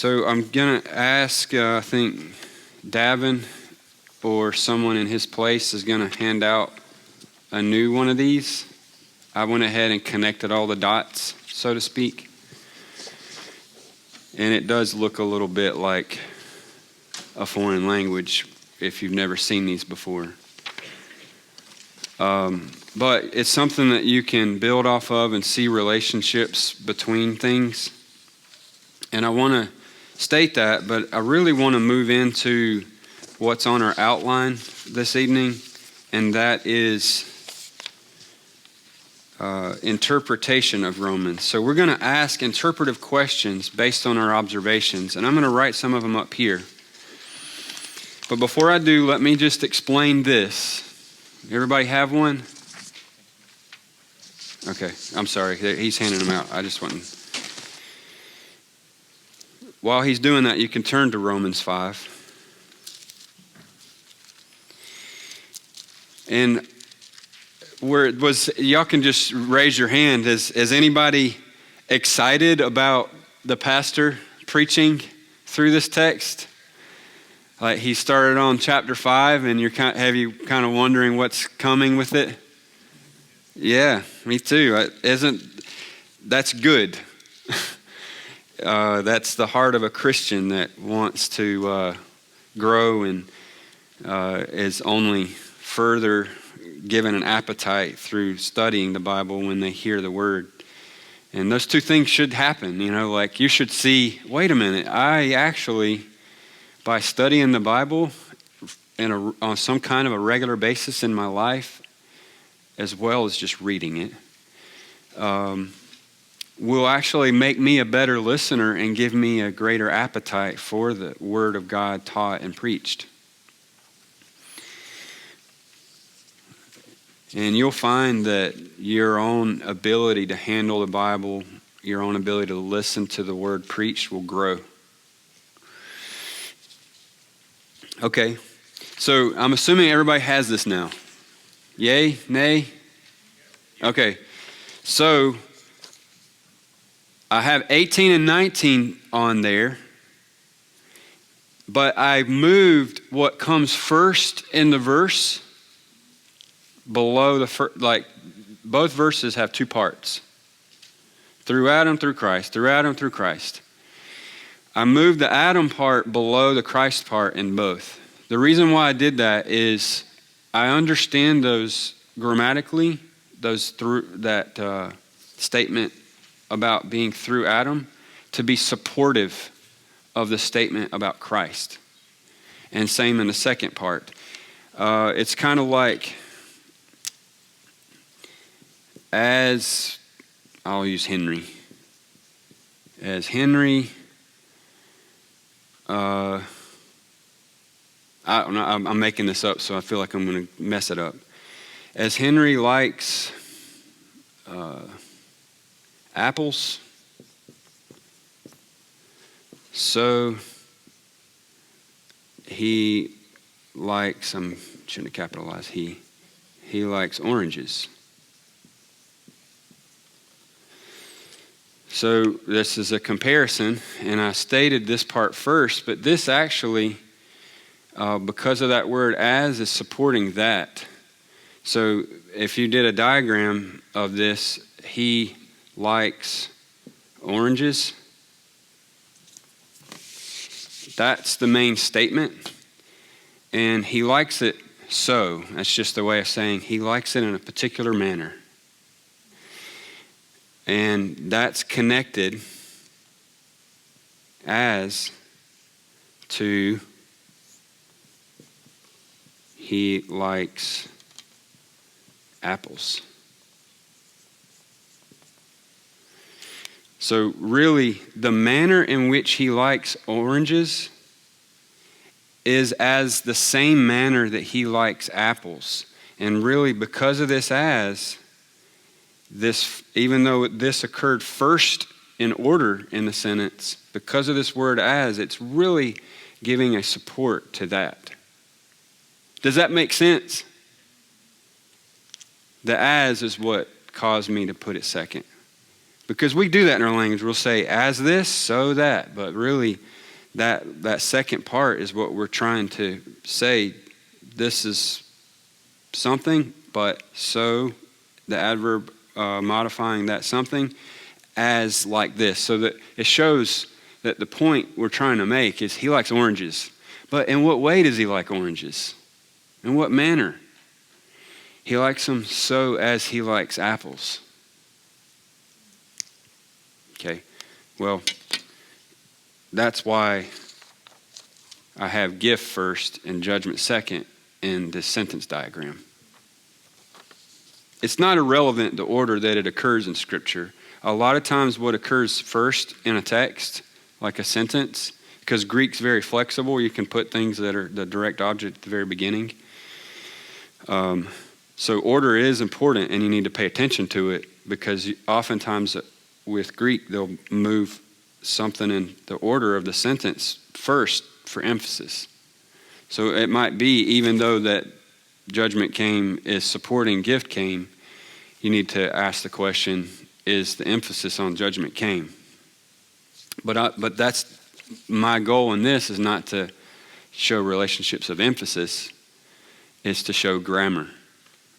So I'm going to ask, I think Davin or someone in his place is going to hand out a new one of these. I went ahead and connected all the dots, so to speak. And it does look a little bit like a foreign language if you've never seen these before. But it's something that you can build off of and see relationships between things. And I want to state that, but I really want to move into what's on our outline this evening, and that is interpretation of Romans. So we're going to ask interpretive questions based on our observations, and I'm going to write some of them up here. But before I do, let me just explain this. Everybody have one? Okay, I'm sorry. He's handing them out. I just wasn't. While he's doing that, you can turn to Romans 5. And where it was, y'all can just raise your hand. Is anybody excited about the pastor preaching through this text? Like he started on chapter 5, and you're kind of wondering what's coming with it? Yeah, me too. That's good? That's the heart of a Christian that wants to grow and is only further given an appetite through studying the Bible when they hear the word. And those two things should happen, like you should see, wait a minute, I actually, by studying the Bible on some kind of a regular basis in my life, as well as just reading it, will actually make me a better listener and give me a greater appetite for the Word of God taught and preached. And you'll find that your own ability to handle the Bible, your own ability to listen to the Word preached will grow. Okay, so I'm assuming everybody has this now. Yay? Nay? Okay, so I have 18 and 19 on there, but I moved what comes first in the verse below the first. Like both verses have two parts. Through Adam, through Christ. Through Adam, through Christ. I moved the Adam part below the Christ part in both. The reason why I did that is I understand those grammatically, that statement about being through Adam to be supportive of the statement about Christ. And same in the second part. It's kind of like, as I'll use Henry. As Henry, I don't know, I'm making this up, so I feel like I'm going to mess it up. As Henry likes apples, so he likes, I shouldn't have capitalized he likes oranges. So this is a comparison, and I stated this part first, but this actually, because of that word as, is supporting that. So if you did a diagram of this, he likes oranges. That's the main statement. And he likes it so. That's just a way of saying he likes it in a particular manner. And that's connected as to he likes apples. So really, the manner in which he likes oranges is as the same manner that he likes apples. And really, because of this even though this occurred first in order in the sentence, because of this word as, it's really giving a support to that. Does that make sense? The as is what caused me to put it second. Because we do that in our language. We'll say, as this, so that. But really, that second part is what we're trying to say. This is something, but so, the adverb modifying that something, as like this. So that it shows that the point we're trying to make is he likes oranges. But in what way does he like oranges? In what manner? He likes them so as he likes apples. Okay, well, that's why I have gift first and judgment second in this sentence diagram. It's not irrelevant, the order that it occurs in Scripture. A lot of times what occurs first in a text, like a sentence, because Greek's very flexible, you can put things that are the direct object at the very beginning. So order is important, and you need to pay attention to it, because oftentimes with Greek, they'll move something in the order of the sentence first for emphasis. So it might be, even though that judgment came is supporting gift came, you need to ask the question, is the emphasis on judgment came? But that's my goal in this, is not to show relationships of emphasis, it's to show grammar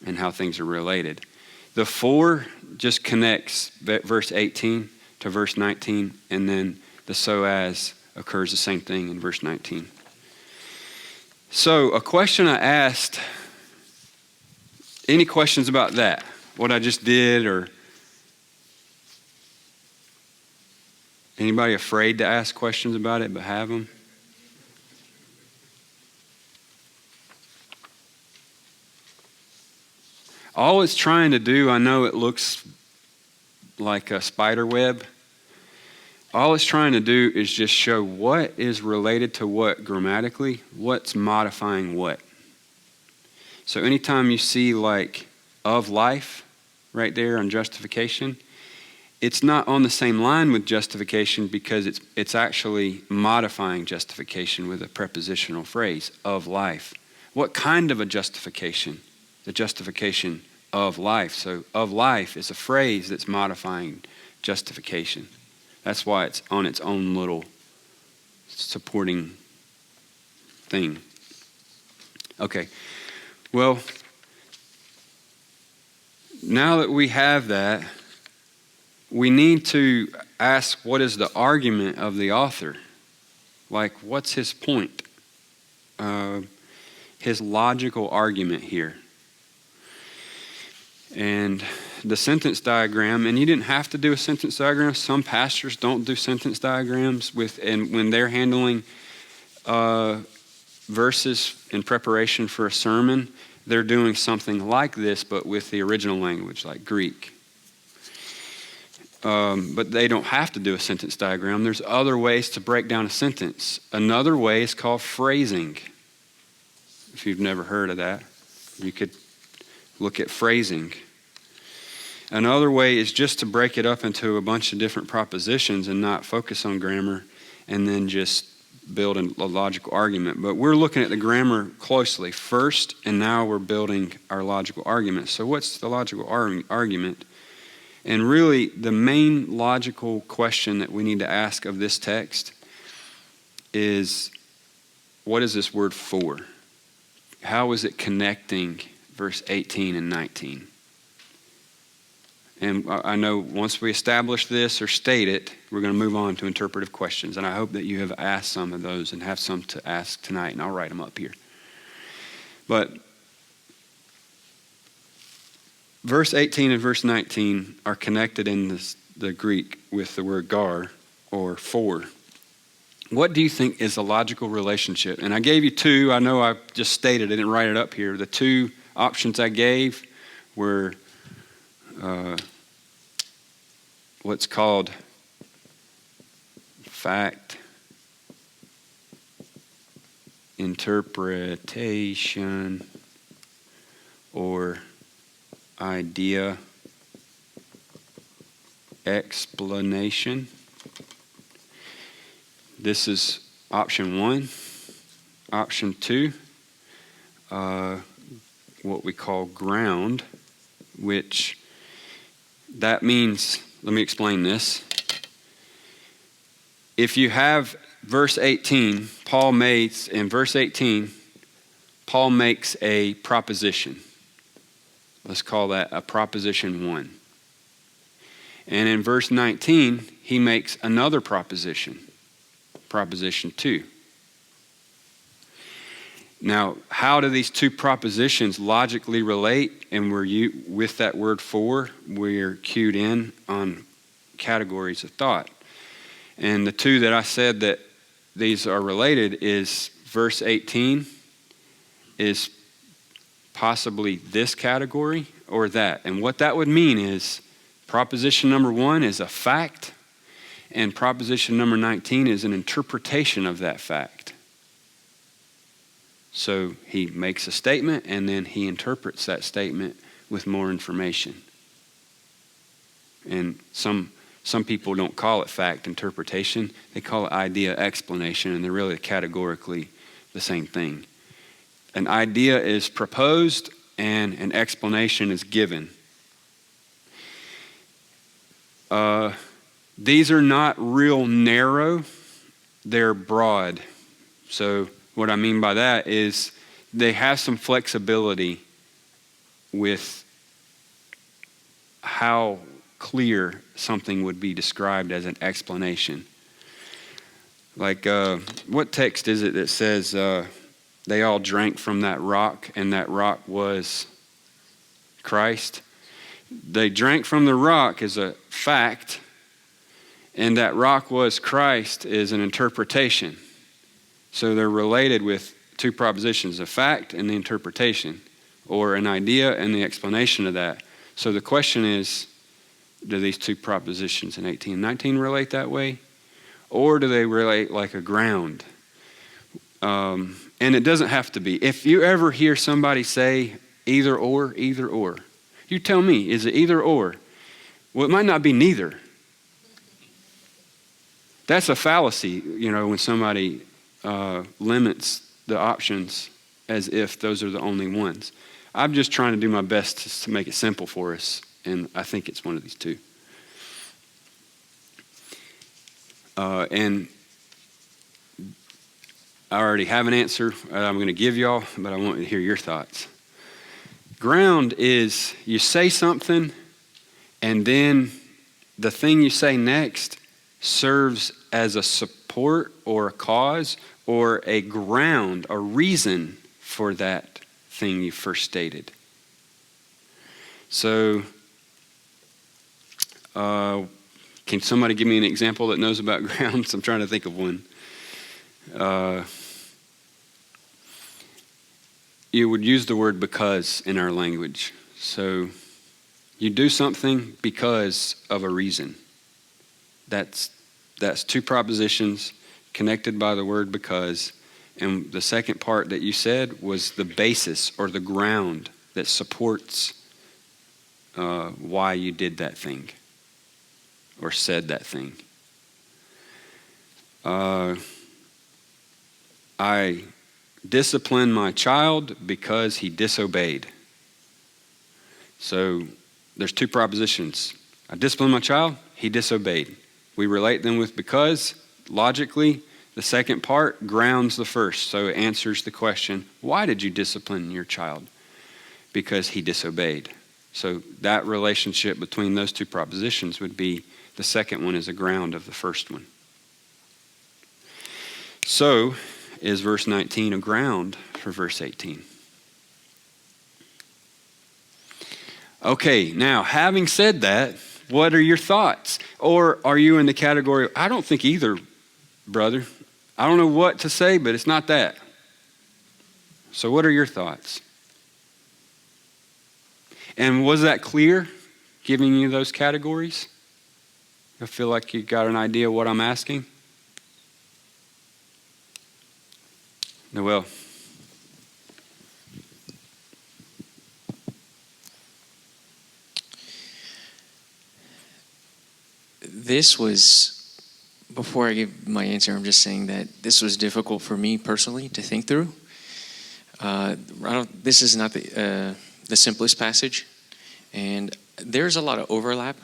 and how things are related. The for just connects verse 18 to verse 19, and then the so as occurs the same thing in verse 19. So a question I asked, any questions about that? What I just did, or anybody afraid to ask questions about it but have them? All it's trying to do, I know it looks like a spider web. All it's trying to do is just show what is related to what grammatically, what's modifying what. So anytime you see like of life right there on justification, it's not on the same line with justification, because it's actually modifying justification with a prepositional phrase, of life. What kind of a justification? The justification of life. So of life is a phrase that's modifying justification. That's why it's on its own little supporting thing. Okay, well, now that we have that, we need to ask, what is the argument of the author? Like, what's his point? His logical argument here. And the sentence diagram, and you didn't have to do a sentence diagram. Some pastors don't do sentence diagrams and when they're handling verses in preparation for a sermon, they're doing something like this, but with the original language, like Greek. But they don't have to do a sentence diagram. There's other ways to break down a sentence. Another way is called phrasing. If you've never heard of that, you could look at phrasing. Another way is just to break it up into a bunch of different propositions and not focus on grammar, and then just build a logical argument. But we're looking at the grammar closely first, and now we're building our logical argument. So what's the logical argument? And really, the main logical question that we need to ask of this text is, what is this word for? How is it connecting verse 18 and 19? And I know once we establish this or state it, we're going to move on to interpretive questions. And I hope that you have asked some of those and have some to ask tonight, and I'll write them up here. But verse 18 and verse 19 are connected in the Greek with the word gar, or for. What do you think is a logical relationship? And I gave you two. I know I just stated, I didn't write it up here. The two options I gave were what's called fact, interpretation, or idea, explanation. This is option one. Option two, what we call ground, which that means let me explain this. If you have verse 18, Paul makes a proposition. Let's call that a proposition 1. And in verse 19, he makes another proposition, proposition 2. Now, how do these two propositions logically relate? And with that word for, we're cued in on categories of thought. And the two that I said that these are related is verse 18 is possibly this category or that. And what that would mean is proposition number 1 is a fact, and proposition number 19 is an interpretation of that fact. So he makes a statement, and then he interprets that statement with more information. And some people don't call it fact interpretation. They call it idea explanation, and they're really categorically the same thing. An idea is proposed, and an explanation is given. These are not real narrow. They're broad. So what I mean by that is they have some flexibility with how clear something would be described as an explanation. Like, what text is it that says they all drank from that rock, and that rock was Christ? They drank from the rock is a fact, and that rock was Christ is an interpretation. So they're related with two propositions, a fact and the interpretation, or an idea and the explanation of that. So the question is, do these two propositions in 18 and 19 relate that way? Or do they relate like a ground? And it doesn't have to be. If you ever hear somebody say either or, you tell me, is it either or? Well, it might not be neither. That's a fallacy, when somebody limits the options as if those are the only ones. I'm just trying to do my best to make it simple for us, and I think it's one of these two. And I already have an answer I'm going to give y'all, but I want to hear your thoughts. Ground is you say something, and then the thing you say next serves as a support or a cause or a ground, a reason for that thing you first stated. So, can somebody give me an example that knows about grounds? I'm trying to think of one. You would use the word because in our language. So, you do something because of a reason. That's two propositions connected by the word because. And the second part that you said was the basis or the ground that supports why you did that thing or said that thing. I disciplined my child because he disobeyed. So there's two propositions. I disciplined my child, he disobeyed. We relate them with because. Logically, the second part grounds the first. So it answers the question, why did you discipline your child? Because he disobeyed. So that relationship between those two propositions would be the second one is a ground of the first one. So is verse 19 a ground for verse 18? Okay, now having said that, what are your thoughts? Or are you in the category, I don't think either, brother. I don't know what to say, but it's not that. So what are your thoughts? And was that clear, giving you those categories? I feel like you got an idea of what I'm asking. Noel. This was, before I give my answer, I'm just saying that this was difficult for me personally to think through. This is not the simplest passage, and there's a lot of overlap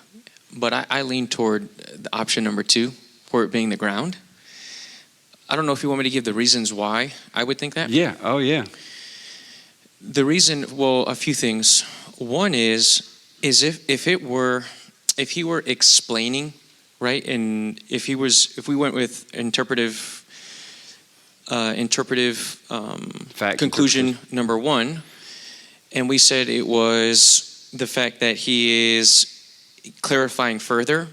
but I lean toward the option number 2, for it being the ground. I don't know if you want me to give the reasons why I would think that. Yeah. Oh, yeah. The reason, well, a few things. One is if he were explaining, right, and if we went with interpretive conclusion number 1, and we said it was the fact that he is clarifying further,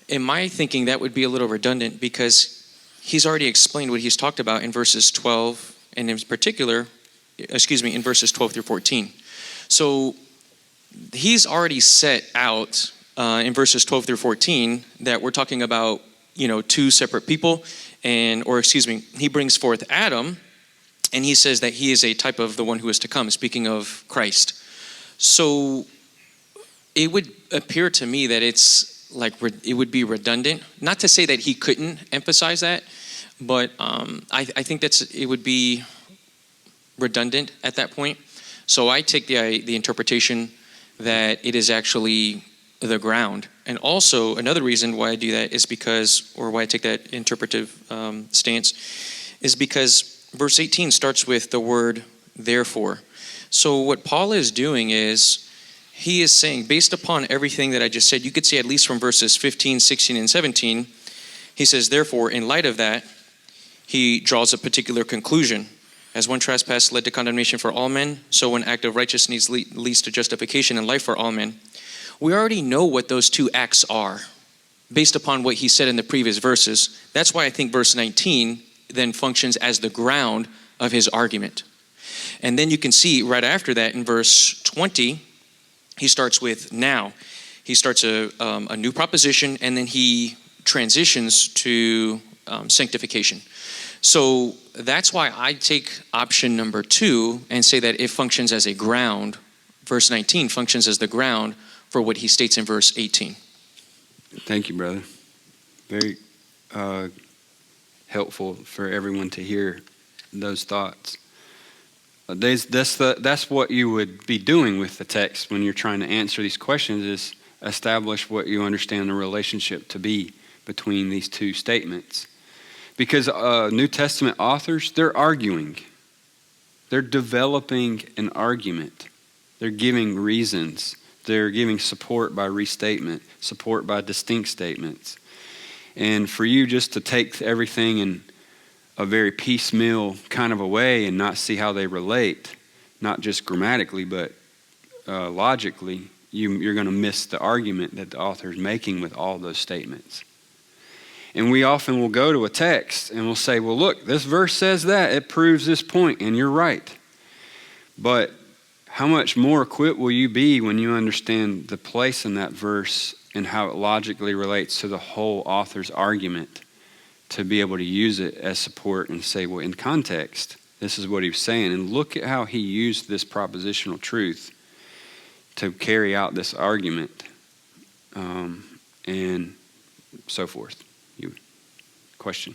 in my thinking that would be a little redundant, because he's already explained what he's talked about in verses 12, and in particular, in verses 12 through 14. So he's already set out in verses 12 through 14 that we're talking about, 2 separate people, he brings forth Adam, and he says that he is a type of the one who is to come, speaking of Christ. So it would appear to me that it's like it would be redundant. Not to say that he couldn't emphasize that, but I think it would be redundant at that point. So I take the interpretation that it is actually the ground. And also another reason why I do that is why I take that interpretive stance, is because verse 18 starts with the word therefore. So what Paul is doing is he is saying, based upon everything that I just said, you could say at least from verses 15, 16, and 17, he says, therefore, in light of that, he draws a particular conclusion. As one trespass led to condemnation for all men, so one act of righteousness leads to justification and life for all men. We already know what those 2 acts are, based upon what he said in the previous verses. That's why I think verse 19 then functions as the ground of his argument. And then you can see right after that in verse 20, he starts with now. He starts a new proposition, and then he transitions to sanctification. So that's why I take option number 2 and say that it functions as a ground. Verse 19 functions as the ground for what he states in verse 18. Thank you, brother. Very helpful for everyone to hear those thoughts. That's what you would be doing with the text when you're trying to answer these questions, is establish what you understand the relationship to be between these 2 statements. Because New Testament authors, they're arguing. They're developing an argument. They're giving reasons. They're giving support by restatement, support by distinct statements. And for you just to take everything in a very piecemeal kind of a way and not see how they relate, not just grammatically, but logically, you're going to miss the argument that the author is making with all those statements. And we often will go to a text and we'll say, well, look, this verse says that. It proves this point, and you're right. But how much more equipped will you be when you understand the place in that verse and how it logically relates to the whole author's argument, to be able to use it as support and say, well, in context, this is what he was saying. And look at how he used this propositional truth to carry out this argument, and so forth. Question.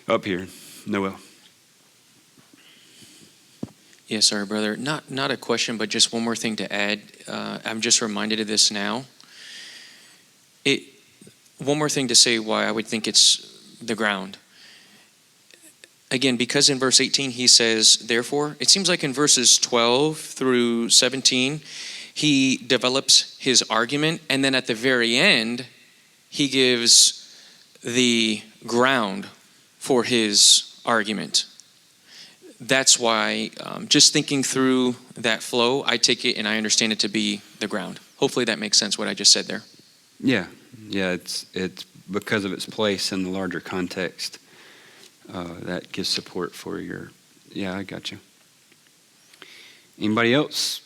Up here, Noel. Yes, sorry, brother. Not a question, but just one more thing to add. I'm just reminded of this now. One more thing to say why I would think it's the ground. Again, because in verse 18 he says, therefore, it seems like in verses 12 through 17, he develops his argument, and then at the very end, he gives the ground for his argument. That's why, just thinking through that flow, I take it and I understand it to be the ground. Hopefully that makes sense, what I just said there. Yeah, it's because of its place in the larger context. That gives support for your, I got you. Anybody else?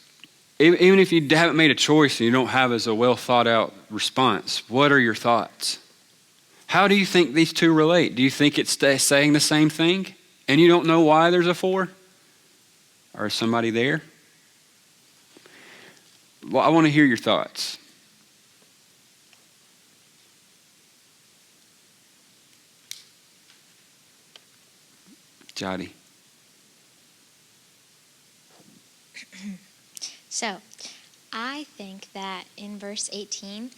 Even if you haven't made a choice and you don't have as a well thought out response, what are your thoughts? How do you think these 2 relate? Do you think it's saying the same thing and you don't know why there's a 4? Or is somebody there? Well, I want to hear your thoughts. Jody. So, I think that in verse 18,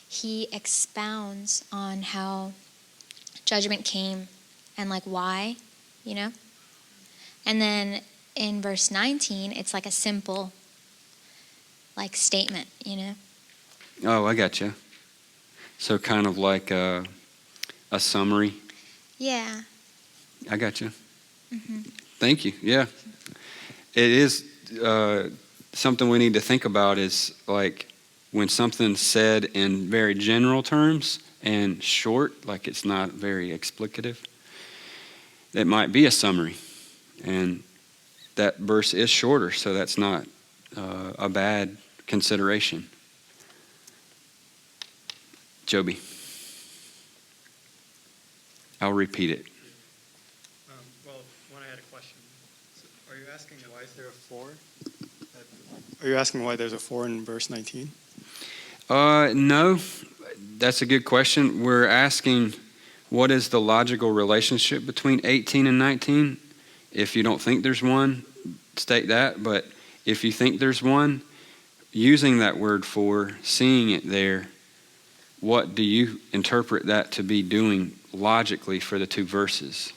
he expounds on how judgment came and like why, you know? And then in verse 19, it's like a simple like statement, you know? Oh, I got you. So kind of like a summary. Yeah. I got you. Mm-hmm. Thank you. Yeah. It is something we need to think about is like when something's said in very general terms and short, like it's not very explicative, it might be a summary. And that verse is shorter, so that's not a bad consideration. Joby. I'll repeat it. Well, one, I had a question. So are you asking why is there a 4? Are you asking why there's a 4 in verse 19? No, that's a good question. We're asking what is the logical relationship between 18 and 19? If you don't think there's one, state that. But if you think there's one, using that word for, seeing it there, what do you interpret that to be doing logically for the two verses?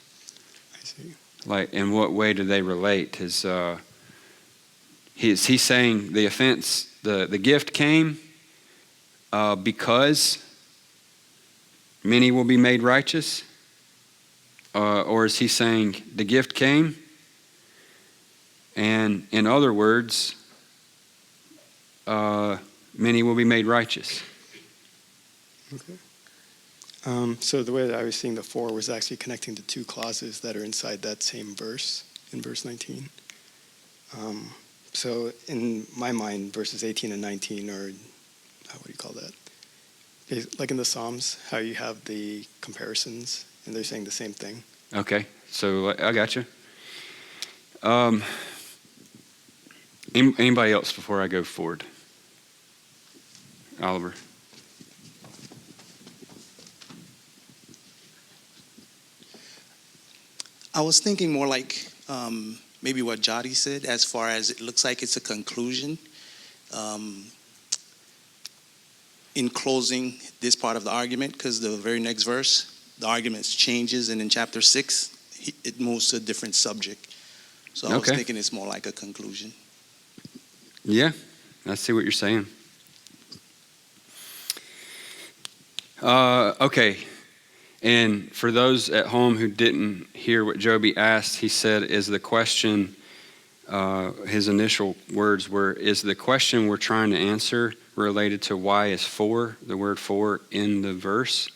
I see. Like, in what way do they relate? Is he saying the offense, the gift came because many will be made righteous? Or is he saying the gift came, and in other words, many will be made righteous? Okay. So the way that I was seeing the 4 was actually connecting the 2 clauses that are inside that same verse, in verse 19. So in my mind, verses 18 and 19 are, what do you call that? Like in the Psalms, how you have the comparisons, and they're saying the same thing. Okay, so I got you. Anybody else before I go forward? Oliver. I was thinking more like maybe what Jody said, as far as it looks like it's a conclusion. In closing this part of the argument, because the very next verse, the argument changes, and in chapter 6, it moves to a different subject. So I was thinking it's more like a conclusion. Yeah, I see what you're saying. Okay. And for those at home who didn't hear what Joby asked, he said, is the question, his initial words were, is the question we're trying to answer related to why is for, the word for, in the verse?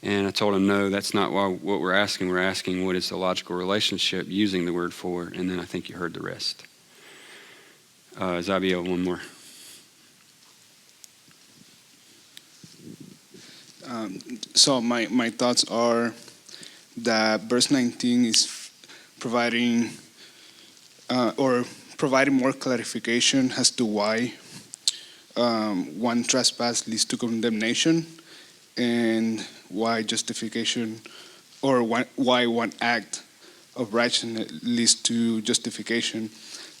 And I told him, no, that's not what we're asking. We're asking what is the logical relationship using the word for, and then I think you heard the rest. Zabiel, one more. So my thoughts are that verse 19 is providing more clarification as to why one trespass leads to condemnation, and why justification, or why one act of righteousness leads to justification.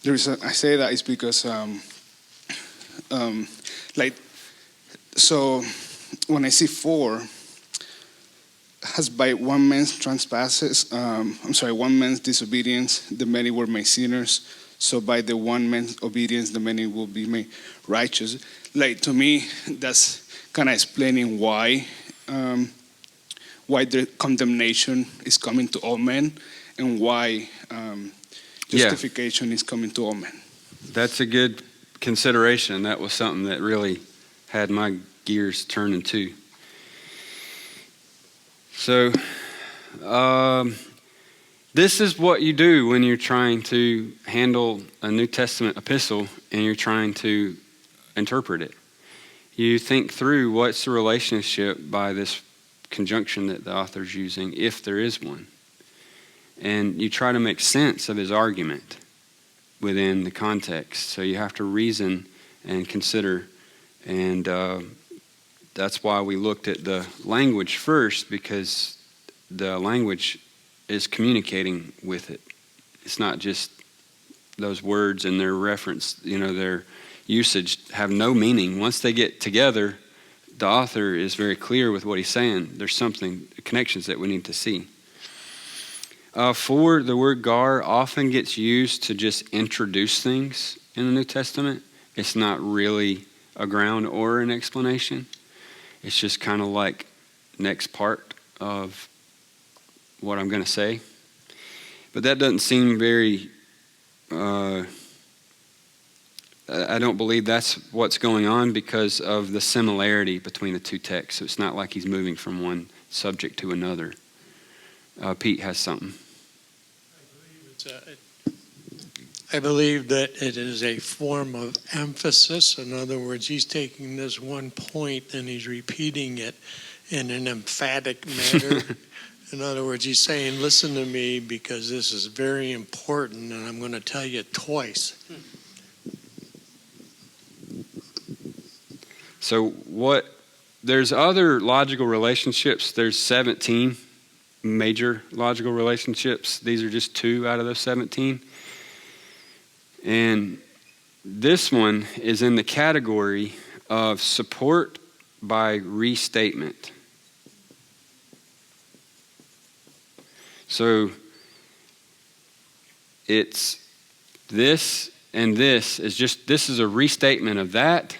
I say that is because when I see 4, as by one man's trespasses, one man's disobedience, the many were made sinners. So by the one man's obedience, the many will be made righteous. Like, to me, that's kind of explaining why the condemnation is coming to all men, and why justification is coming to all men. That's a good consideration. That was something that really had my gears turning too. So, this is what you do when you're trying to handle a New Testament epistle and you're trying to interpret it. You think through what's the relationship by this conjunction that the author's using, if there is one. And you try to make sense of his argument within the context. So you have to reason and consider, and that's why we looked at the language first, because the language is communicating with it. It's not just those words and their reference, they're usage have no meaning. Once they get together, the author is very clear with what he's saying. There's connections that we need to see. 4, the word gar often gets used to just introduce things in the New Testament. It's not really a ground or an explanation. It's just kind of like next part of what I'm going to say. But that doesn't seem very, I don't believe that's what's going on because of the similarity between the two texts. So it's not like he's moving from one subject to another. Pete has something. I believe that it is a form of emphasis. In other words, he's taking this one point and he's repeating it in an emphatic manner. In other words, he's saying, listen to me because this is very important and I'm going to tell you twice. So there's other logical relationships. There's 17 major logical relationships. These are just 2 out of those 17. And this one is in the category of support by restatement. So it's this and this is a restatement of that,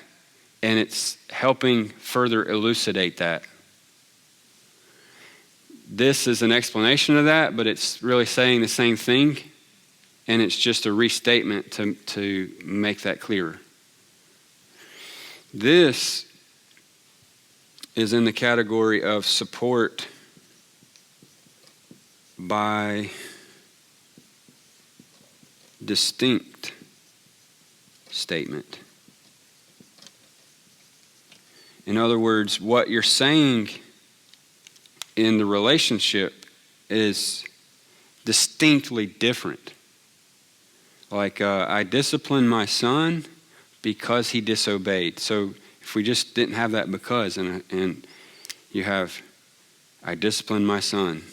and it's helping further elucidate that. This is an explanation of that, but it's really saying the same thing, and it's just a restatement to make that clearer. This is in the category of support by distinct statement. In other words, what you're saying in the relationship is distinctly different. Like, I disciplined my son because he disobeyed. So if we just didn't have that because, and you have, I disciplined my son,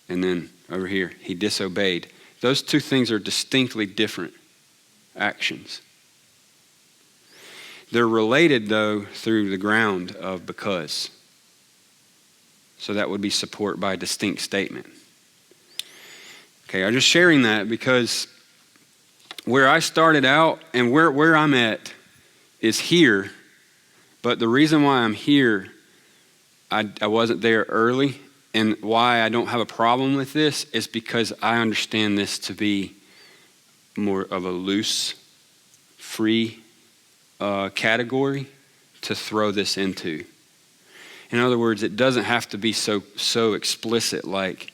and then over here, he disobeyed. Those two things are distinctly different actions. They're related, though, through the ground of because. So that would be support by distinct statement. Okay, I'm just sharing that because where I started out and where I'm at is here. But the reason why I'm here, I wasn't there early. And why I don't have a problem with this is because I understand this to be more of a loose, free category to throw this into. In other words, it doesn't have to be so explicit, like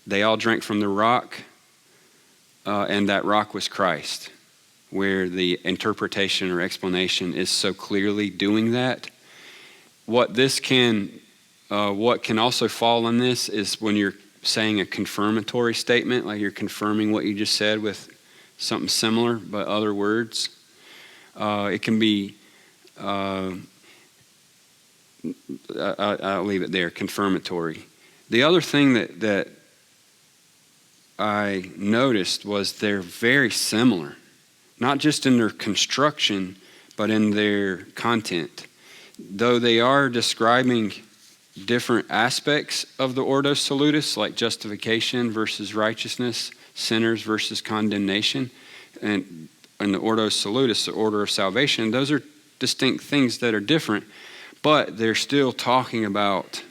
they all drank from the rock, and that rock was Christ, where the interpretation or explanation is so clearly doing that. What can also fall in this is when you're saying a confirmatory statement, like you're confirming what you just said with something similar but other words. It can be, I'll leave it there, confirmatory. The other thing that I noticed was they're very similar, not just in their construction, but in their content. Though they are describing different aspects of the Ordo Salutis, like justification versus righteousness, sinners versus condemnation, and the Ordo Salutis, the order of salvation, those are distinct things that are different, but they're still talking about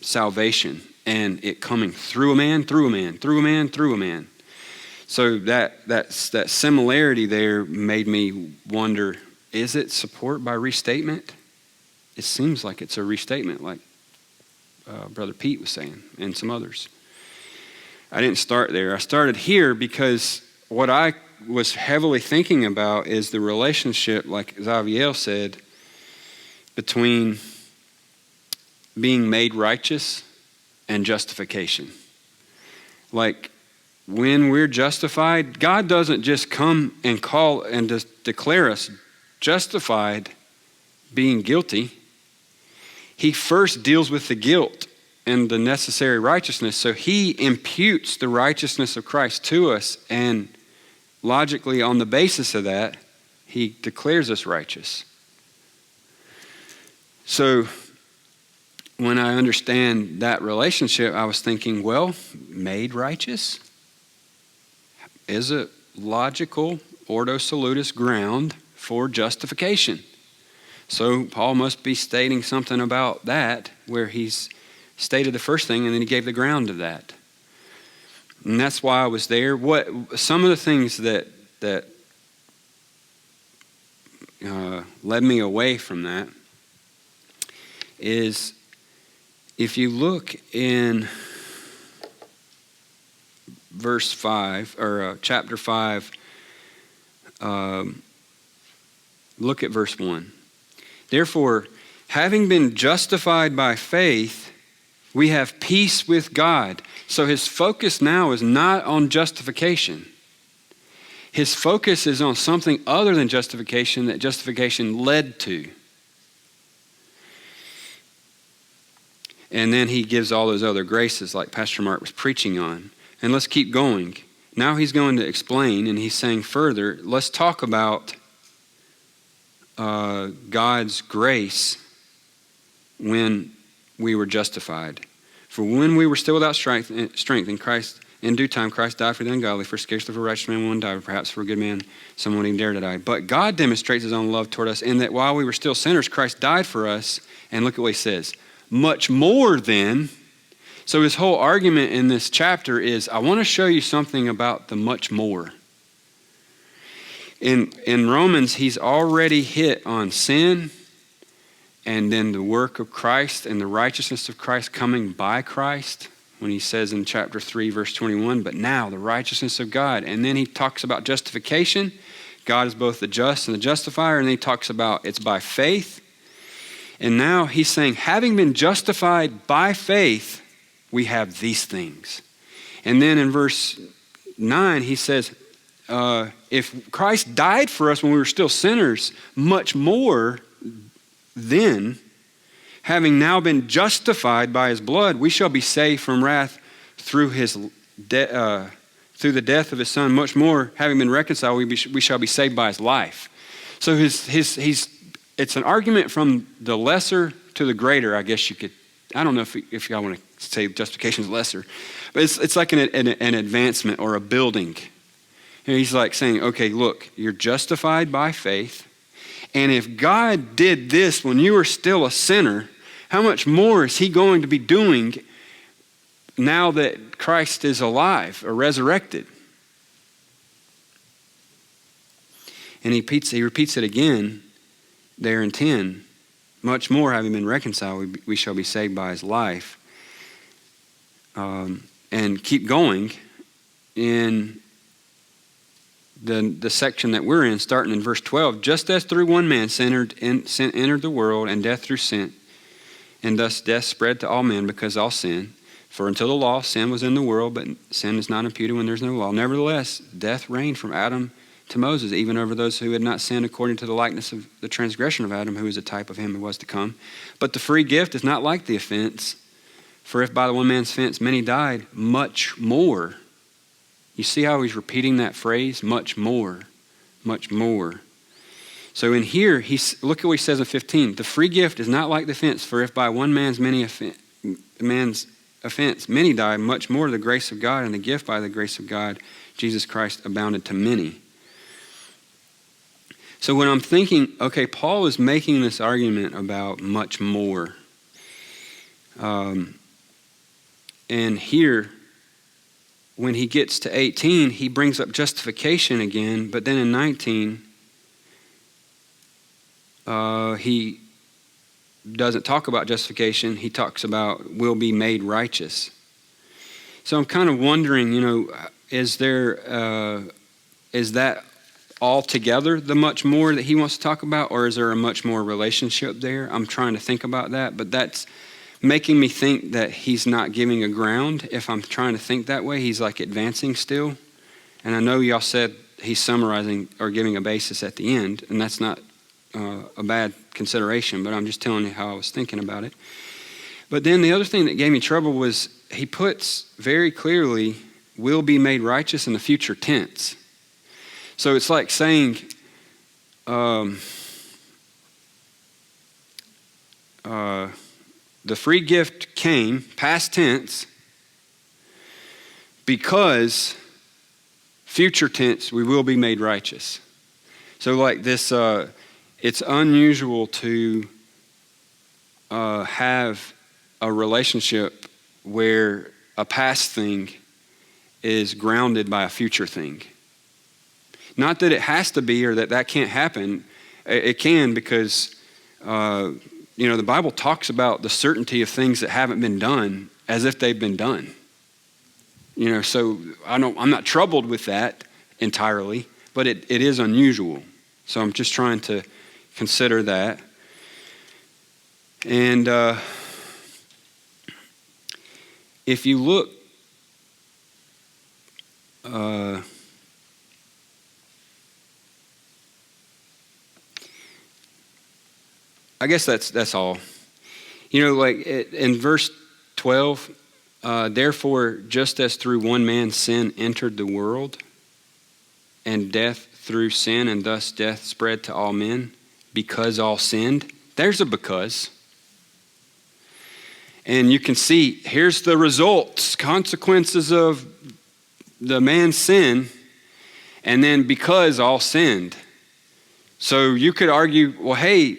salvation and it coming through a man, through a man, through a man, through a man. So that similarity there made me wonder, is it support by restatement? It seems like it's a restatement, like Brother Pete was saying, and some others. I didn't start there. I started here because what I was heavily thinking about is the relationship, like Xavier said, between being made righteous and justification. Like, when we're justified, God doesn't just come and call and just declare us justified being guilty. He first deals with the guilt and the necessary righteousness. So he imputes the righteousness of Christ to us and logically, on the basis of that, he declares us righteous. So when I understand that relationship, I was thinking, well, made righteous is a logical ordo salutis ground for justification. So Paul must be stating something about that, where he's stated the first thing and then he gave the ground of that. And that's why I was there. Some of the things that led me away from that is, if you look in verse 5, or chapter 5, look at verse 1. Therefore, having been justified by faith, we have peace with God. So his focus now is not on justification. His focus is on something other than justification that justification led to. And then he gives all those other graces like Pastor Mark was preaching on. And let's keep going. Now he's going to explain, and he's saying further, let's talk about God's grace when we were justified. For when we were still without strength in Christ, in due time Christ died for the ungodly, for scarcely for a righteous man one died, but perhaps for a good man someone even dare to die. But God demonstrates his own love toward us in that while we were still sinners, Christ died for us. And look at what he says. Much more then. So his whole argument in this chapter is, I want to show you something about the much more. In Romans, he's already hit on sin and then the work of Christ and the righteousness of Christ coming by Christ, when he says in chapter 3, verse 21, but now the righteousness of God. And then he talks about justification. God is both the just and the justifier. And then he talks about it's by faith. And now he's saying, having been justified by faith, we have these things. And then in verse 9, he says, if Christ died for us when we were still sinners, much more then, having now been justified by his blood, we shall be saved from wrath through through the death of his son. Much more, having been reconciled, we shall be saved by his life. So it's an argument from the lesser to the greater, I guess you could. I don't know if y'all want to say justification is lesser, but it's like an advancement or a building. And he's like saying, okay, look, you're justified by faith. And if God did this when you were still a sinner, how much more is he going to be doing now that Christ is alive or resurrected? And he repeats it again there in 10. Much more, having been reconciled, we shall be saved by his life. And keep going in the section that we're in, starting in verse 12. Just as through one man sin entered the world, and death through sin, and thus death spread to all men because all sin. For until the law, sin was in the world, but sin is not imputed when there's no law. Nevertheless, death reigned from Adam to Moses, even over those who had not sinned according to the likeness of the transgression of Adam, who is a type of him who was to come. But the free gift is not like the offense. For if by the one man's offense many died, much more. You see how he's repeating that phrase? Much more. Much more. So in here, look at what he says in 15. The free gift is not like the offense. For if by one man's offense many died, much more the grace of God and the gift by the grace of God, Jesus Christ, abounded to many. So when I'm thinking, okay, Paul is making this argument about much more. And here, when he gets to 18, he brings up justification again, but then in 19, he doesn't talk about justification. He talks about will be made righteous. So I'm kind of wondering, is that altogether the much more that he wants to talk about, or is there a much more relationship there? I'm trying to think about that, but that's making me think that he's not giving a ground. If I'm trying to think that way, he's like advancing still. And I know y'all said he's summarizing or giving a basis at the end, and that's not a bad consideration, but I'm just telling you how I was thinking about it. But then the other thing that gave me trouble was he puts very clearly will be made righteous in the future tense. So it's like saying, the free gift came, past tense, because future tense, we will be made righteous. So like this, it's unusual to have a relationship where a past thing is grounded by a future thing. Not that it has to be or that can't happen. It can, because the Bible talks about the certainty of things that haven't been done as if they've been done. So I'm not troubled with that entirely, but it is unusual. So I'm just trying to consider that. And if you look, I guess that's all. Like in verse 12, therefore, just as through one man sin entered the world, and death through sin, and thus death spread to all men, because all sinned. There's a because. And you can see, here's the results, consequences of the man's sin, and then because all sinned. So you could argue, well, hey,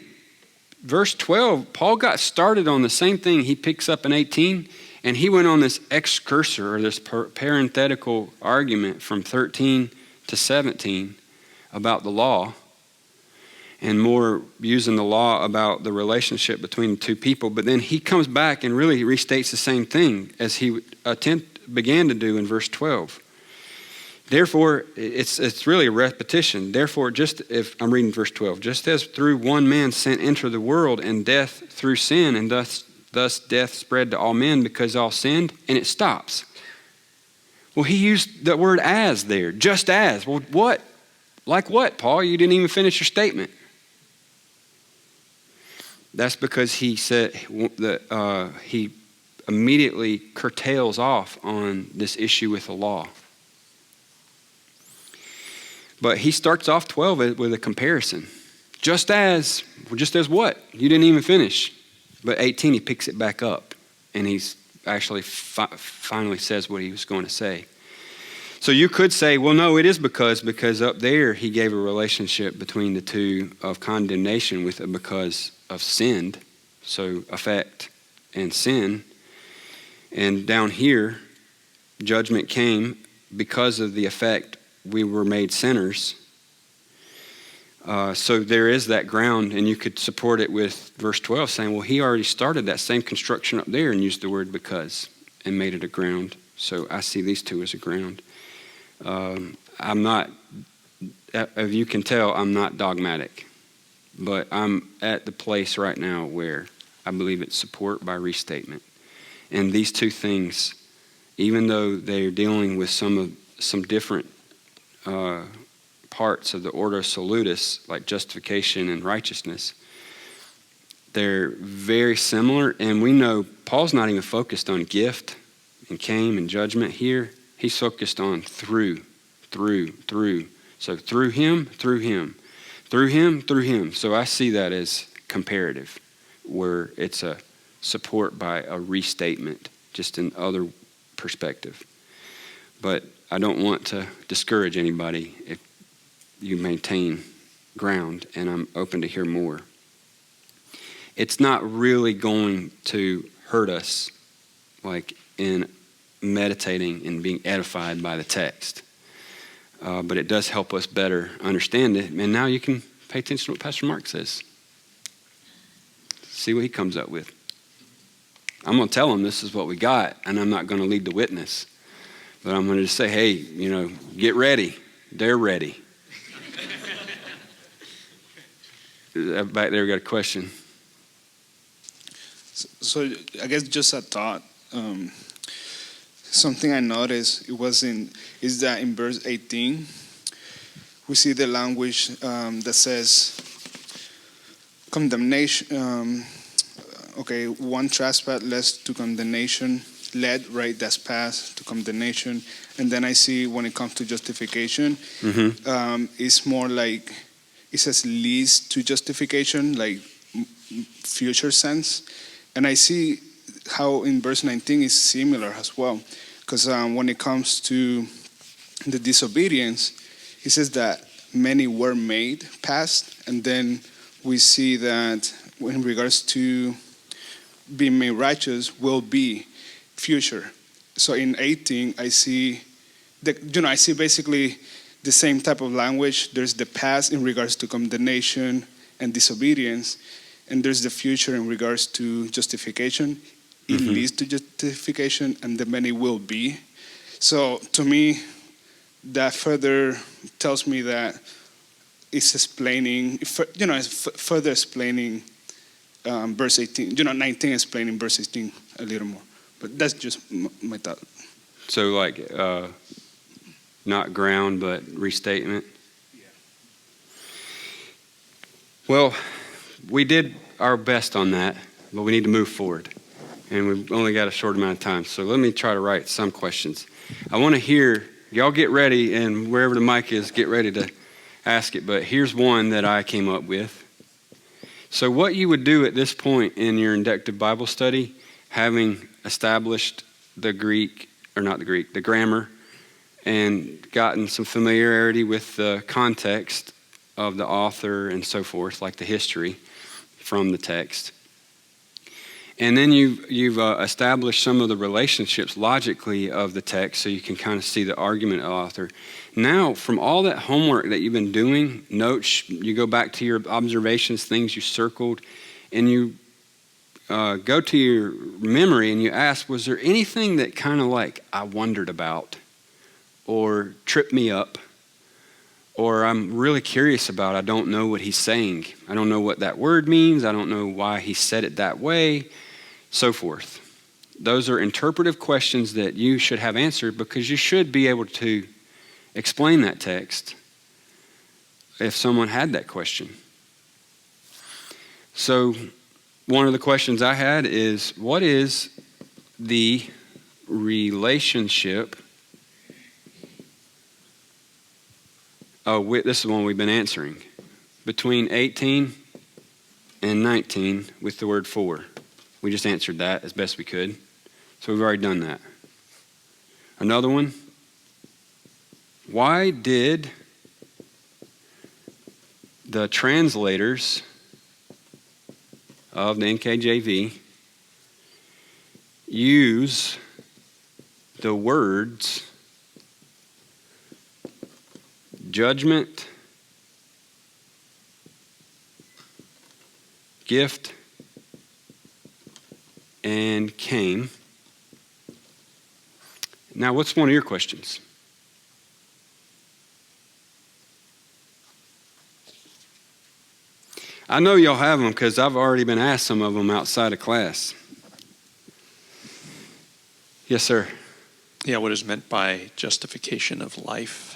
verse 12, Paul got started on the same thing he picks up in 18, and he went on this excursor, or this parenthetical argument from 13 to 17 about the law, and more using the law about the relationship between the two people. But then he comes back and really restates the same thing as he began to do in verse 12. Therefore, it's really a repetition. Therefore, if I'm reading verse 12, just as through one man sin entered the world, and death through sin, and thus death spread to all men because all sinned, and it stops. Well, he used the word as there, just as. Well, what? Like what, Paul? You didn't even finish your statement. That's because he said that he immediately curtails off on this issue with the law. But he starts off 12 with a comparison. Just as what? You didn't even finish. But 18, he picks it back up, and he's actually finally says what he was going to say. So you could say, well, no, it is because up there he gave a relationship between the two of condemnation with a because of sinned, so effect and sin. And down here, judgment came because of the effect. We were made sinners. So there is that ground, and you could support it with verse 12 saying, well, he already started that same construction up there and used the word because and made it a ground. So I see these two as a ground. I'm not, as you can tell, I'm not dogmatic, but I'm at the place right now where I believe it's support by restatement. And these two things, even though they're dealing with some different parts of the ordo salutis, like justification and righteousness, they're very similar. And we know Paul's not even focused on gift and came and judgment here. He's focused on through. So through him. So I see that as comparative, where it's a support by a restatement, just in other perspective. But I don't want to discourage anybody if you maintain ground, and I'm open to hear more. It's not really going to hurt us, like in meditating and being edified by the text. But it does help us better understand it. And now you can pay attention to what Pastor Mark says. See what he comes up with. I'm going to tell him this is what we got, and I'm not going to lead the witness. But I'm going to just say, hey, get ready. They're ready. Back there, we got a question. So I guess just a thought. Something I noticed is that in verse 18 we see the language that says condemnation. One trespass leads to condemnation, led, right? That's past to condemnation. And then I see when it comes to justification, it's more like it says leads to justification, like future sense. And I see how in verse 19 is similar as well. Because when it comes to the disobedience, it says that many were made past, and then we see that in regards to being made righteous will be future. So in 18, I see I see basically the same type of language. There's the past in regards to condemnation and disobedience, and there's the future in regards to justification. It leads to justification, and the many will be. So to me, that further tells me that it's explaining, it's further explaining verse 18. 19 explaining verse 18 a little more. But that's just my thought. So like not ground, but restatement? Yeah. Well, we did our best on that, but we need to move forward. And we've only got a short amount of time. So let me try to write some questions. I want to hear, y'all get ready, and wherever the mic is, get ready to ask it. But here's one that I came up with. So what you would do at this point in your inductive Bible study, having established the grammar, and gotten some familiarity with the context of the author and so forth, like the history from the text. And then you've established some of the relationships logically of the text, so you can kind of see the argument of the author. Now, from all that homework that you've been doing, notes, you go back to your observations, things you circled, and you go to your memory and you ask, was there anything that kind of like I wondered about or tripped me up, or I'm really curious about, I don't know what he's saying. I don't know what that word means. I don't know why he said it that way. So forth. Those are interpretive questions that you should have answered, because you should be able to explain that text if someone had that question. So one of the questions I had is, what is the relationship? This is one we've been answering. Between 18 and 19 with the word for. We just answered that as best we could. So we've already done that. Another one. Why did the translators of the NKJV use the words judgment, gift, and came? Now, what's one of your questions? I know y'all have them because I've already been asked some of them outside of class. Yes, sir. Yeah, what is meant by justification of life?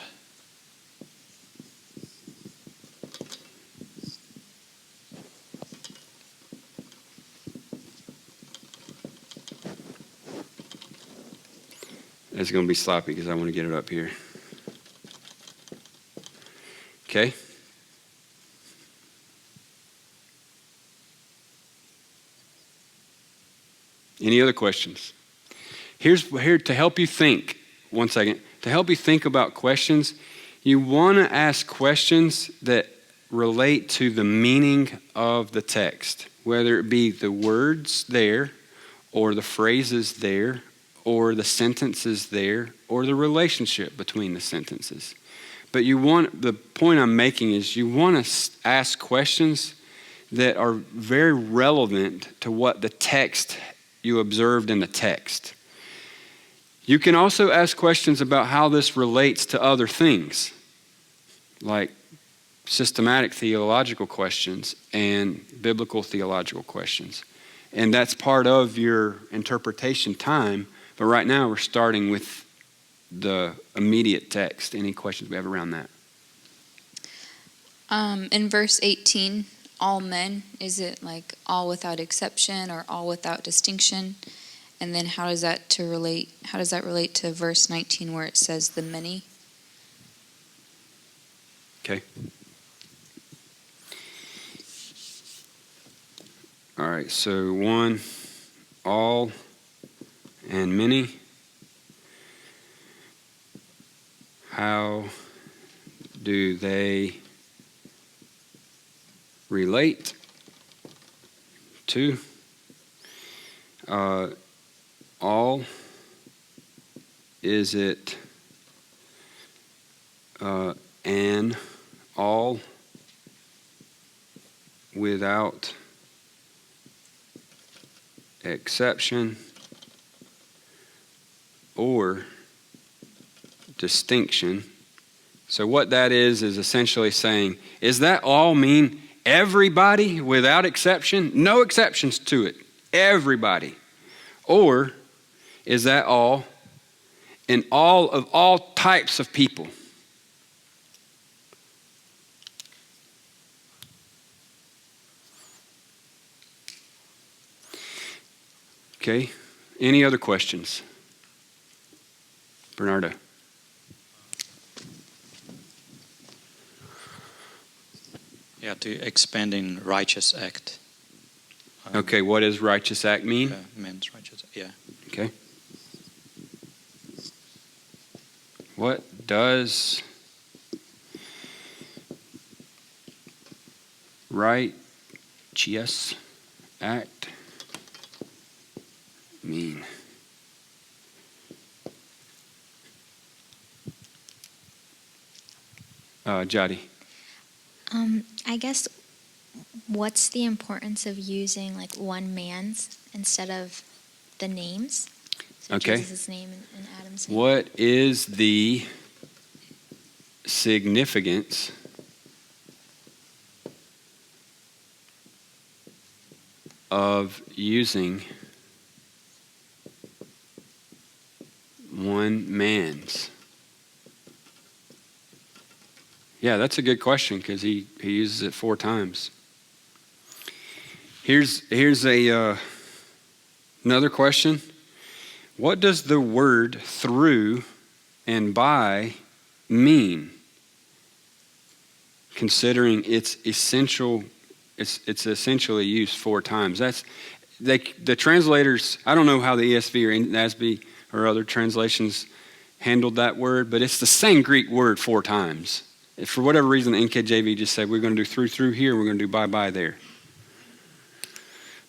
It's going to be sloppy because I want to get it up here. Okay. Any other questions? Here to help you think. 1 second. To help you think about questions, you want to ask questions that relate to the meaning of the text, whether it be the words there, or the phrases there, or the sentences there, or the relationship between the sentences. But the point I'm making is you want to ask questions that are very relevant to what the text you observed in the text. You can also ask questions about how this relates to other things, like systematic theological questions and biblical theological questions. And that's part of your interpretation time. But right now we're starting with the immediate text. Any questions we have around that? In verse 18, all men, is it like all without exception or all without distinction? And then how does that relate to verse 19 where it says the many? Okay. All right, so one, all, and many. How do they relate to? All, is it an all without exception or distinction? So what that is essentially saying, is that all mean everybody without exception? No exceptions to it. Everybody. Or is that all in all of all types of people? Okay. Any other questions? Bernardo. Yeah, to expanding righteous act. Okay, what does righteous act mean? Man's righteous, yeah. Okay. What does righteous act mean? Jody. I guess what's the importance of using like one man's instead of the names? So Okay. Jesus' name and Adam's name. What is the significance of using one man's? Yeah, that's a good question because he uses it 4 times. Here's another question. What does the word through and by mean? Considering it's essentially used 4 times. The translators. I don't know how the ESV or NASB or other translations handled that word, but it's the same Greek word 4 times. For whatever reason, the NKJV just said we're going to do through here, we're going to do by there.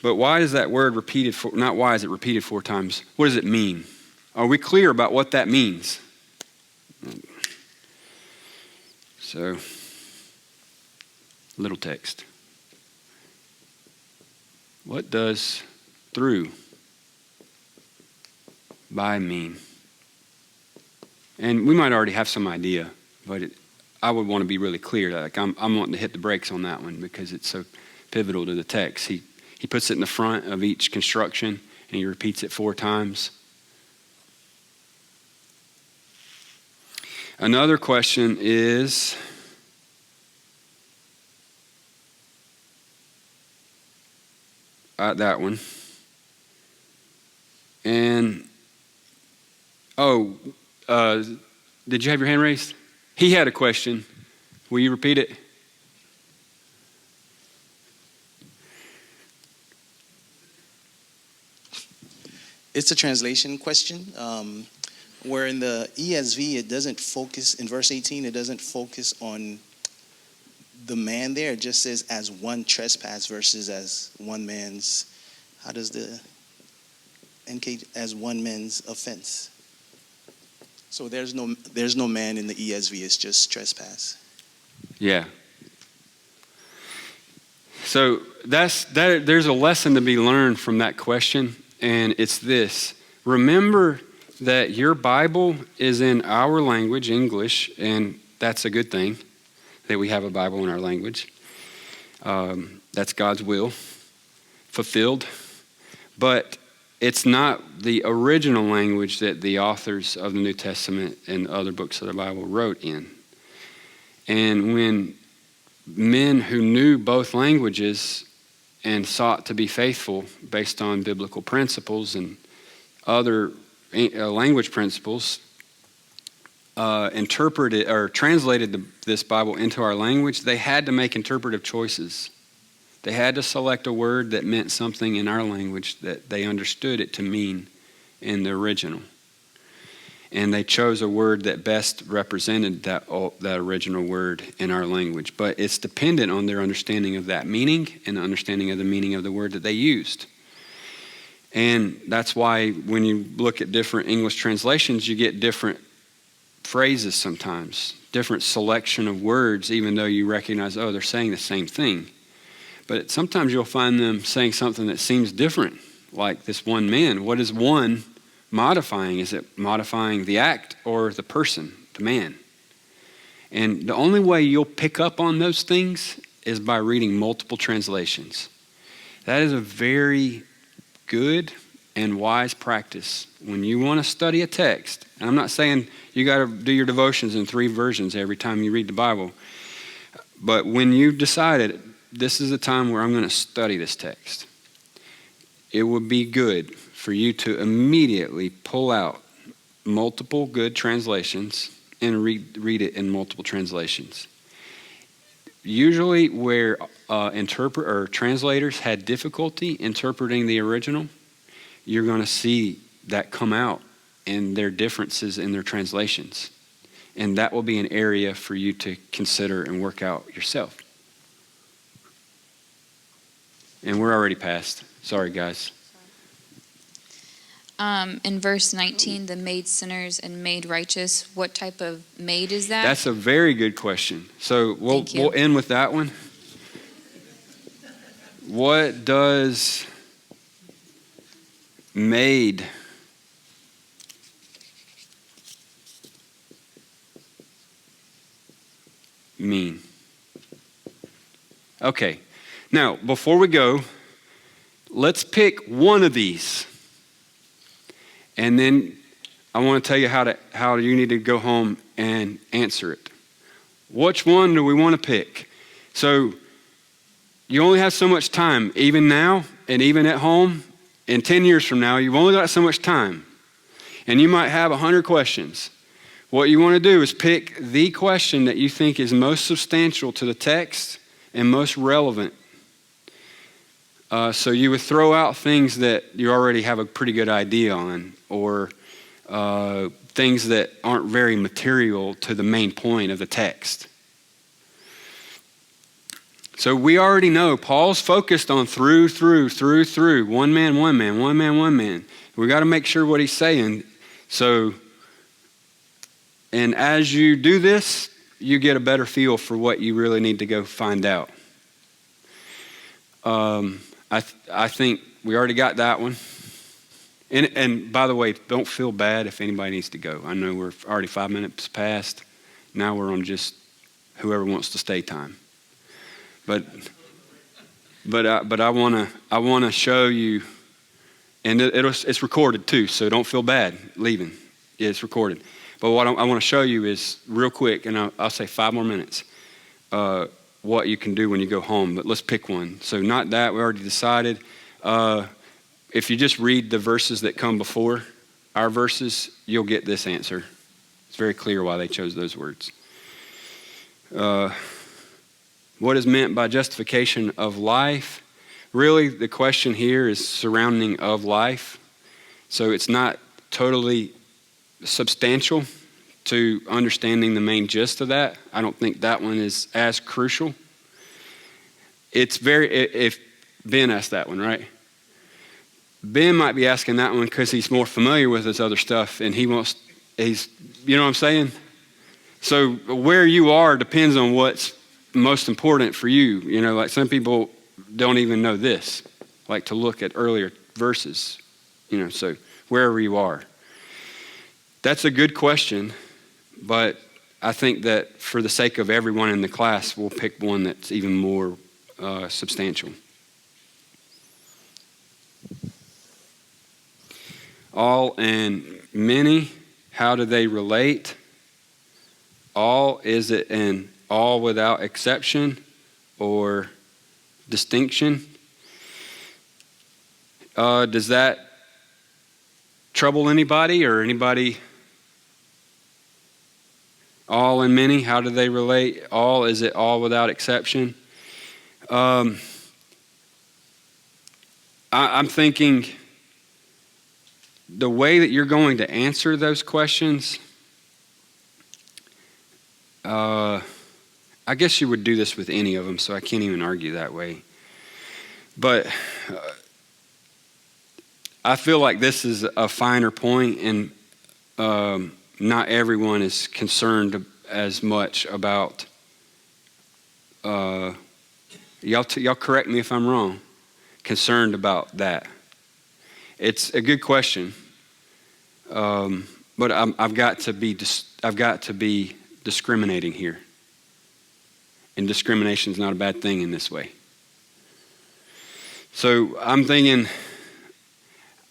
But why is that word repeated? Not why is it repeated 4 times? What does it mean? Are we clear about what that means? So, little text. What does through, by mean? And we might already have some idea, but I would want to be really clear. Like I'm wanting to hit the brakes on that one because it's so pivotal to the text. He puts it in the front of each construction and he repeats it 4 times. Another question is, that one. And, did you have your hand raised? He had a question. Will you repeat it? It's a translation question. Where in the ESV, it doesn't focus, in verse 18, it doesn't focus on the man there. It just says as one trespass versus as one man's, how does the NK, as one man's offense. So there's no man in the ESV, it's just trespass. Yeah. So there's a lesson to be learned from that question, and it's this. Remember that your Bible is in our language, English, and that's a good thing that we have a Bible in our language. That's God's will fulfilled. But it's not the original language that the authors of the New Testament and other books of the Bible wrote in. And when men who knew both languages and sought to be faithful based on biblical principles and other language principles interpreted or translated this Bible into our language, they had to make interpretive choices. They had to select a word that meant something in our language that they understood it to mean in the original. And they chose a word that best represented that original word in our language. But it's dependent on their understanding of that meaning and the understanding of the meaning of the word that they used. And that's why when you look at different English translations, you get different phrases sometimes, different selection of words, even though you recognize, oh, they're saying the same thing. But sometimes you'll find them saying something that seems different, like this one man. What is one modifying? Is it modifying the act or the person, the man? And the only way you'll pick up on those things is by reading multiple translations. That is a very good and wise practice. When you want to study a text, and I'm not saying you got to do your devotions in 3 versions every time you read the Bible, but when you decided this is a time where I'm going to study this text, it would be good for you to immediately pull out multiple good translations and read it in multiple translations. Usually where translators had difficulty interpreting the original, you're going to see that come out in their differences in their translations. And that will be an area for you to consider and work out yourself. And we're already past. Sorry, guys. In verse 19, the made sinners and made righteous, what type of made is that? That's a very good question. So we'll end with that one. What does made mean? Okay. Now, before we go, let's pick one of these. And then I want to tell you how you need to go home and answer it. Which one do we want to pick? So you only have so much time, even now and even at home. In 10 years from now, you've only got so much time. And you might have 100 questions. What you want to do is pick the question that you think is most substantial to the text and most relevant. So you would throw out things that you already have a pretty good idea on, or things that aren't very material to the main point of the text. So we already know Paul's focused on through. One man. We got to make sure what he's saying. So, and as you do this, you get a better feel for what you really need to go find out. I think we already got that one. And by the way, don't feel bad if anybody needs to go. I know we're already 5 minutes past. Now we're on just whoever wants to stay time. But I want to show you, and it's recorded too. So don't feel bad leaving. Yeah, it's recorded. But what I want to show you is real quick, and I'll say 5 more minutes. What you can do when you go home, but let's pick one. So not that, we already decided. If you just read the verses that come before our verses, you'll get this answer. It's very clear why they chose those words. What is meant by justification of life? Really, the question here is surrounding of life. So it's not totally substantial to understanding the main gist of that. I don't think that one is as crucial. If Ben asked that one, right? Ben might be asking that one because he's more familiar with this other stuff and you know what I'm saying? So where you are depends on what's most important for you. You know, like some people don't even know this, like to look at earlier verses, so wherever you are. That's a good question. But I think that for the sake of everyone in the class, we'll pick one that's even more substantial. All and many, how do they relate? All, is it an all without exception or distinction? Does that trouble anybody or anybody? All and many, how do they relate? All, is it all without exception? I'm thinking the way that you're going to answer those questions, I guess you would do this with any of them, so I can't even argue that way. But I feel like this is a finer point, and not everyone is concerned as much about, y'all correct me if I'm wrong, concerned about that. It's a good question, but I've got to be discriminating here, and discrimination is not a bad thing in this way. So I'm thinking,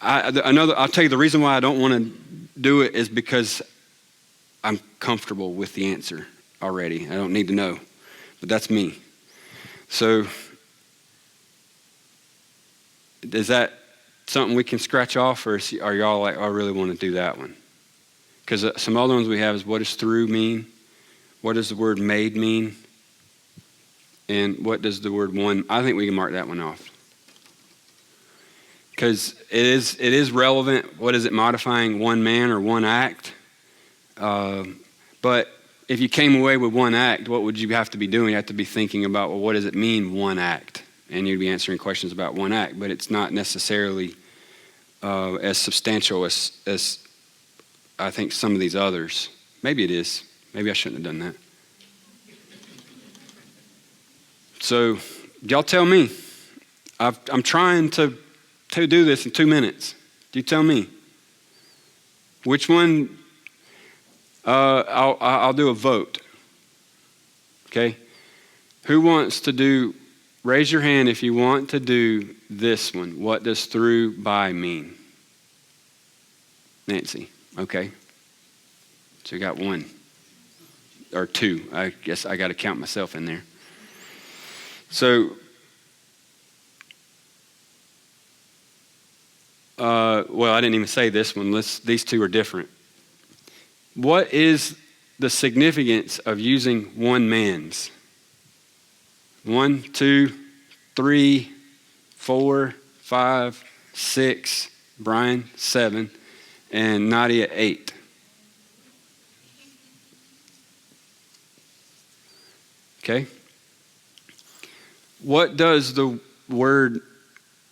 I'll tell you the reason why I don't want to do it is because I'm comfortable with the answer already. I don't need to know, but that's me. So is that something we can scratch off, or are y'all like, I really want to do that one? Because some other ones we have is, what does through mean? What does the word made mean? And what does the word one? I think we can mark that one off. Because it is relevant. What is it modifying? One man or one act? But if you came away with one act, what would you have to be doing? You have to be thinking about, well, what does it mean, one act? And you'd be answering questions about one act, but it's not necessarily as substantial as I think some of these others. Maybe it is. Maybe I shouldn't have done that. So y'all tell me. I'm trying to do this in 2 minutes. You tell me. Which one? I'll do a vote. Okay? Who wants to do, raise your hand if you want to do this one. What does through by mean? Nancy. Okay. So you got one. Or two. I guess I got to count myself in there. So, well, I didn't even say this one. These two are different. What is the significance of using one man's? 1, 2, 3, 4, 5, 6, Brian 7, and Nadia 8. Okay? What does the word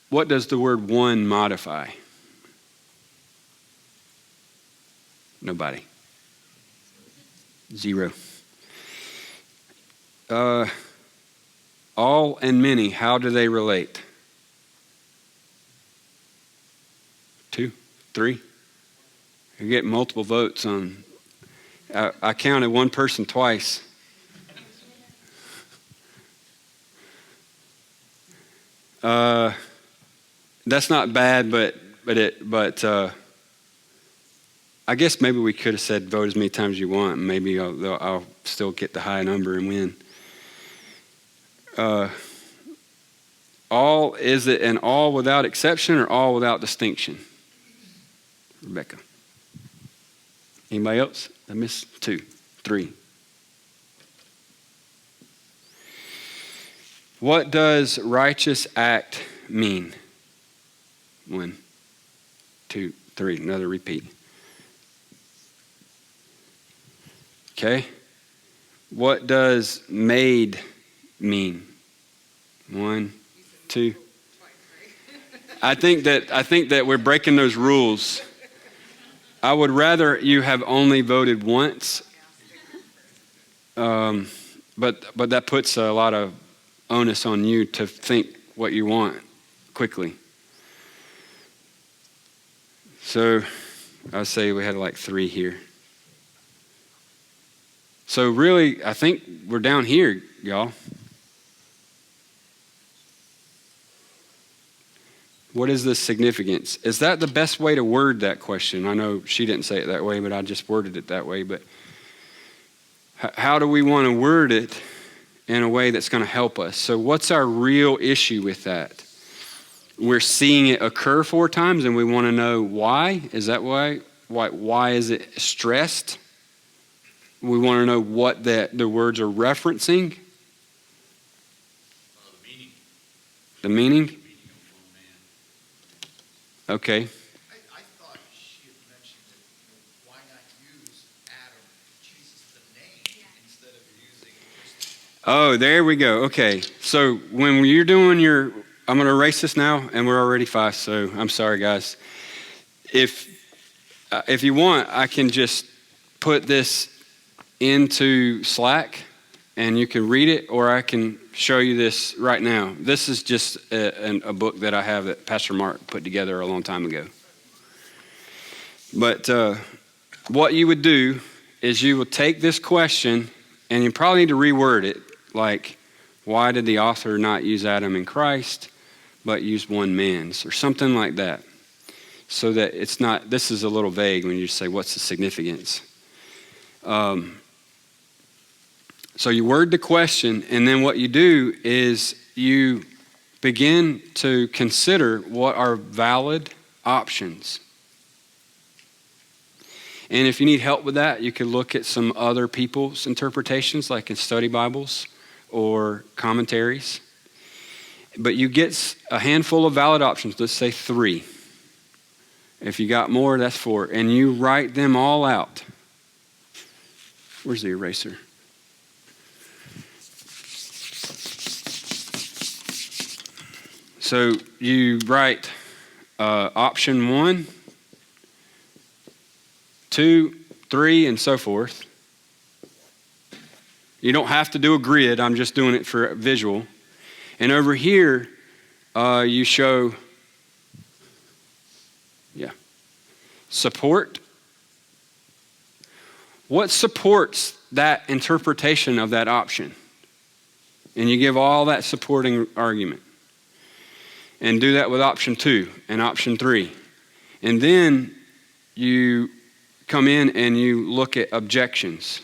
one modify? Nobody. 0. All and many, how do they relate? 2, 3. You get multiple votes on. I counted one person twice. That's not bad, but I guess maybe we could have said vote as many times as you want. And maybe I'll still get the high number and win. All, is it an all without exception or all without distinction? Rebecca. Anybody else? I missed 2, 3. What does righteous act mean? 1, 2, 3. Another repeat. Okay. What does made mean? 1, 2. I think that we're breaking those rules. I would rather you have only voted once, but that puts a lot of onus on you to think what you want quickly. So I'd say we had like 3 here. So really, I think we're down here, y'all. What is the significance? Is that the best way to word that question? I know she didn't say it that way, but I just worded it that way. But how do we want to word it in a way that's going to help us? So what's our real issue with that? we're seeing it occur 4 times and we want to know why. Is that why? Why is it stressed? We want to know what the words are referencing. The meaning? Okay. I thought she had mentioned that, why not use Adam, Jesus, the name, instead of using just... Oh, there we go. Okay. So when you're doing I'm going to erase this now, and we're already 5, so I'm sorry, guys. If you want, I can just put this into Slack, and you can read it, or I can show you this right now. This is just a book that I have that Pastor Mark put together a long time ago. But what you would do is you would take this question, and you probably need to reword it, like, why did the author not use Adam and Christ, but use one man's, or something like that. So that it's not, this is a little vague when you say, what's the significance? So you word the question, and then what you do is you begin to consider what are valid options. And if you need help with that, you could look at some other people's interpretations, like in study Bibles or commentaries. But you get a handful of valid options, let's say 3. If you got more, that's 4. And you write them all out. Where's the eraser? So you write option 1, 2, 3, and so forth. You don't have to do a grid. I'm just doing it for visual. And over here, you show, support. What supports that interpretation of that option? And you give all that supporting argument. And do that with option 2 and option 3. And then you come in and you look at objections.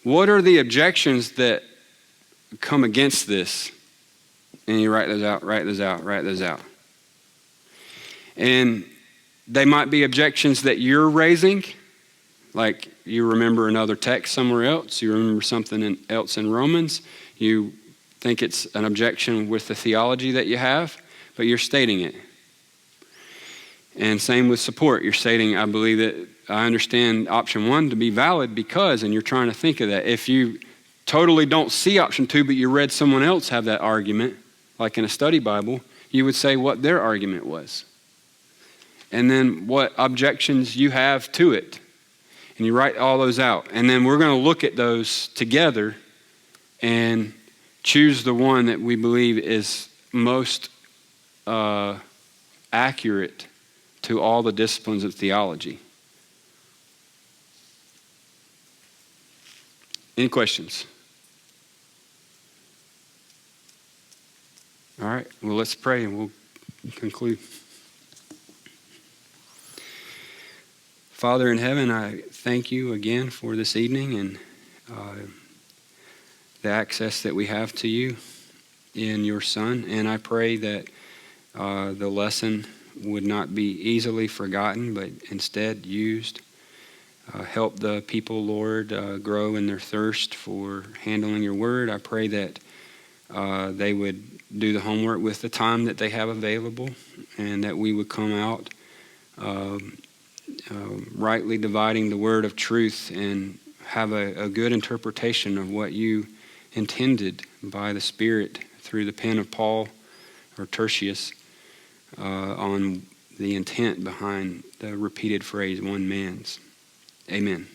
What are the objections that come against this? And you write those out, write those out, write those out. And they might be objections that you're raising, like you remember another text somewhere else, you remember something else in Romans, you think it's an objection with the theology that you have, but you're stating it. And same with support. You're stating, I believe that I understand option 1 to be valid because, and you're trying to think of that. If you totally don't see option 2, but you read someone else have that argument, like in a study Bible, you would say what their argument was. And then what objections you have to it. And you write all those out. And then we're going to look at those together and choose the one that we believe is most accurate to all the disciplines of theology. Any questions? All right, well, let's pray and we'll conclude. Father in heaven, I thank you again for this evening and the access that we have to you in your Son. And I pray that the lesson would not be easily forgotten, but instead used. Help the people, Lord, grow in their thirst for handling your word. I pray that they would do the homework with the time that they have available, and that we would come out rightly dividing the word of truth and have a good interpretation of what you intended by the Spirit through the pen of Paul or Tertius on the intent behind the repeated phrase, one man's. Amen.